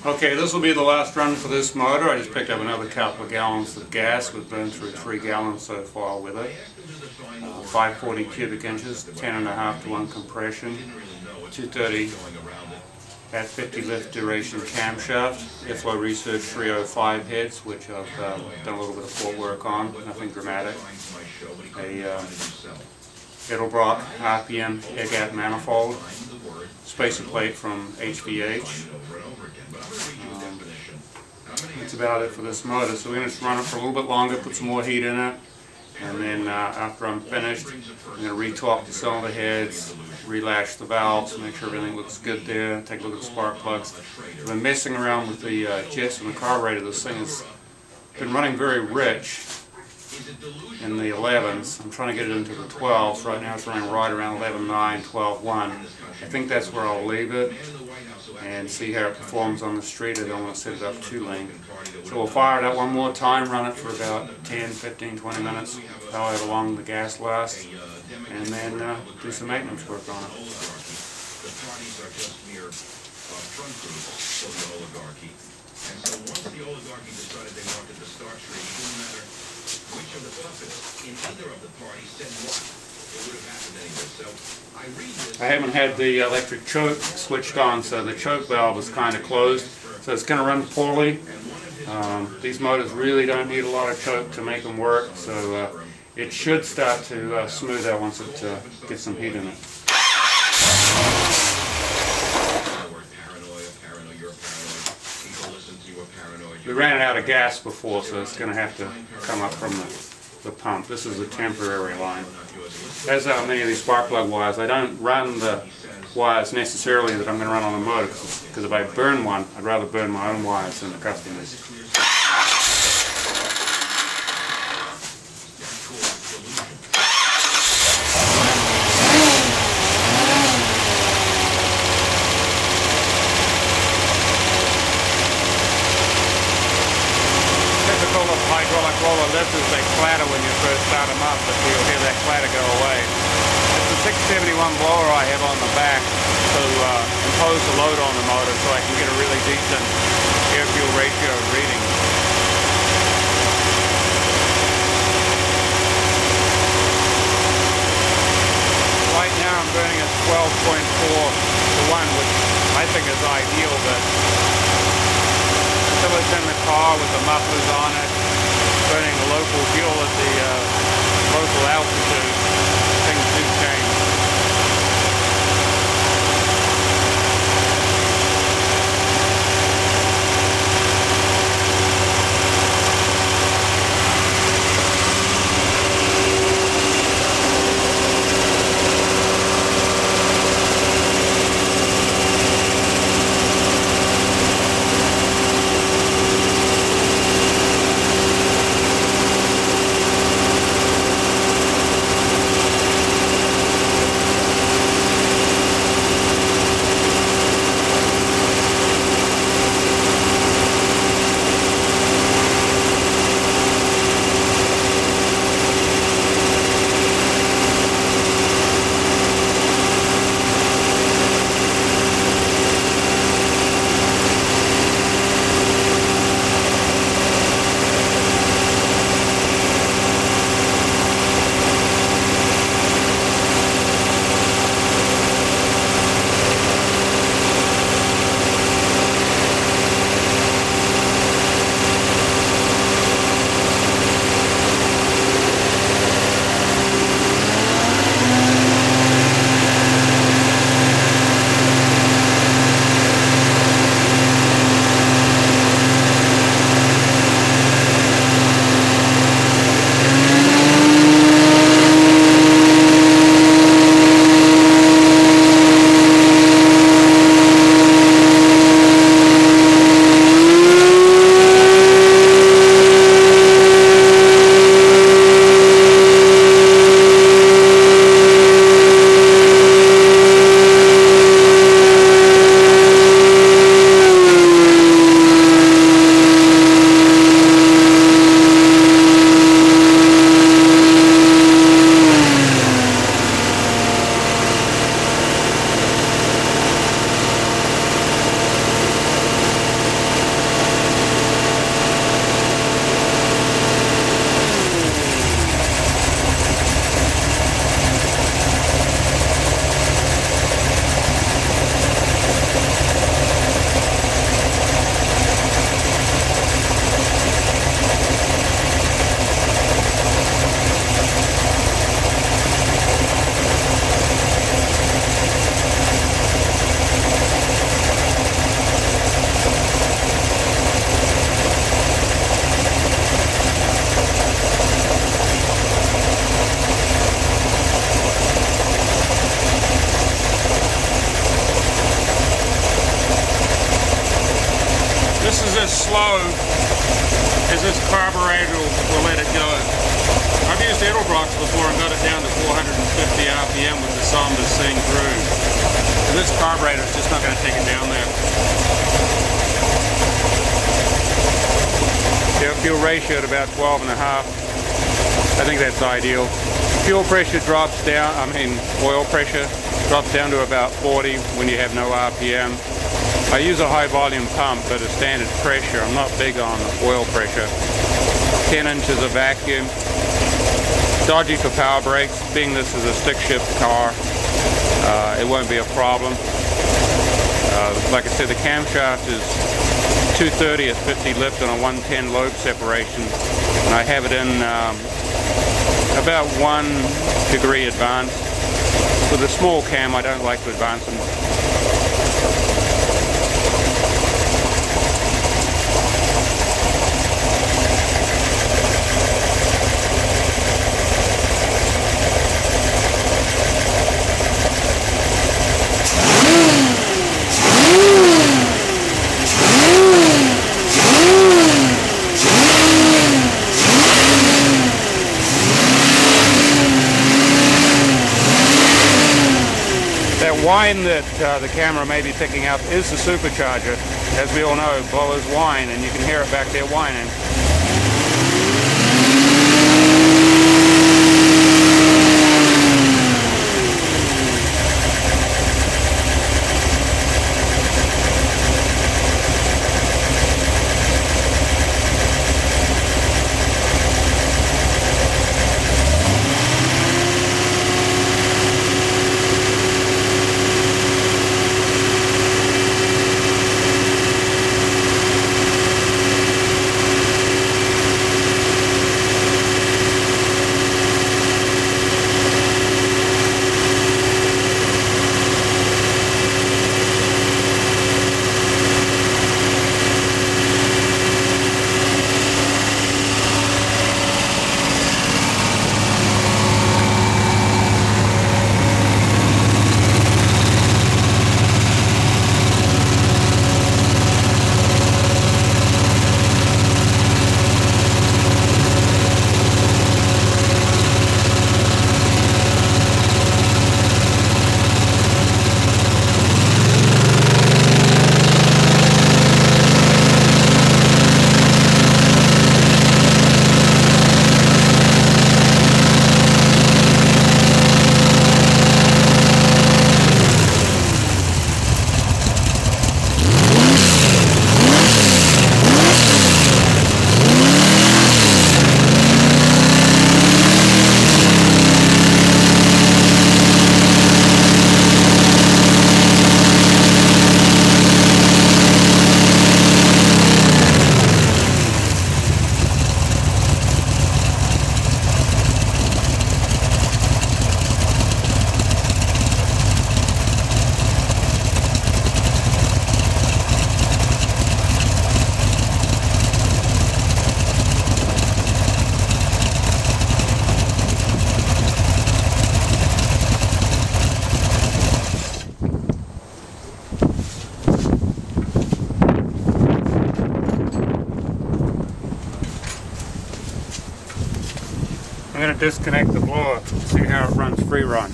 Okay, this will be the last run for this motor. I just picked up another couple of gallons of gas. We've burned through 3 gallons so far with it. 540 cubic inches, 10.5 to 1 compression, 230 at 50 lift duration camshaft, airflow research 305 heads, which I've done a little bit of floor work on, nothing dramatic. A Edelbrock RPM air gap manifold, spacer plate from HVH. That's about it for this motor. So we're going to run it for a little bit longer, put some more heat in it, and then after I'm finished, I'm going to re-torque the cylinder heads, relash the valves, make sure everything looks good there, take a look at the spark plugs. I've been messing around with the jets and the carburetor. This thing has been running very rich in the 11s. I'm trying to get it into the 12s. Right now it's running right around 11.9, 12.1. I think that's where I'll leave it and see how it performs on the street. I don't want to set it up too lean. So we'll fire it up one more time, run it for about 10, 15, 20 minutes, however long the gas lasts, and then do some maintenance work on it. The parties are just mere front groups for the oligarchy. And so once the oligarchy decided they wanted to start trading, it didn't matter which of the puppets in either of the parties said what. It would have happened anyway. So I read this. I haven't had the electric choke switched on, so the choke valve is kind of closed. So it's going to run poorly. These motors really don't need a lot of choke to make them work, so it should start to smooth out once it gets some heat in it. We ran out of gas before, so it's going to have to come up from the pump. This is a temporary line. As are many of these spark plug wires, I don't run the wires necessarily that I'm going to run on the motor, because if I burn one, I'd rather burn my own wires than the customer's. Hydraulic roller lifters, they clatter when you first start them up, but you'll hear that clatter go away. It's a 671 blower I have on the back to impose the load on the motor so I can get a really decent air-fuel ratio reading. Right now I'm burning at 12.4 to 1, which I think is ideal, but until it's in the car with the mufflers on it, burning the local fuel at the local altitude, things do change. slow as this carburetor will let it go. I've used Edelbrock's before and got it down to 450 RPM with the cylinder seeing through. So this carburetor is just not going to take it down there. Air fuel ratio at about 12.5. I think that's ideal. Fuel pressure drops down, oil pressure drops down to about 40 when you have no RPM. I use a high volume pump at a standard pressure. I'm not big on oil pressure. 10 inches of vacuum. Dodgy for power brakes. Being this is a stick shift car, it won't be a problem. Like I said, the camshaft is 230 at 50 lift on a 110 lobe separation, and I have it in about 1 degree advance. With a small cam, I don't like to advance them. Whine that the camera may be picking up is the supercharger. As we all know, blowers whine, and you can hear it back there whining. I'm going to disconnect the blower, see how it runs free run.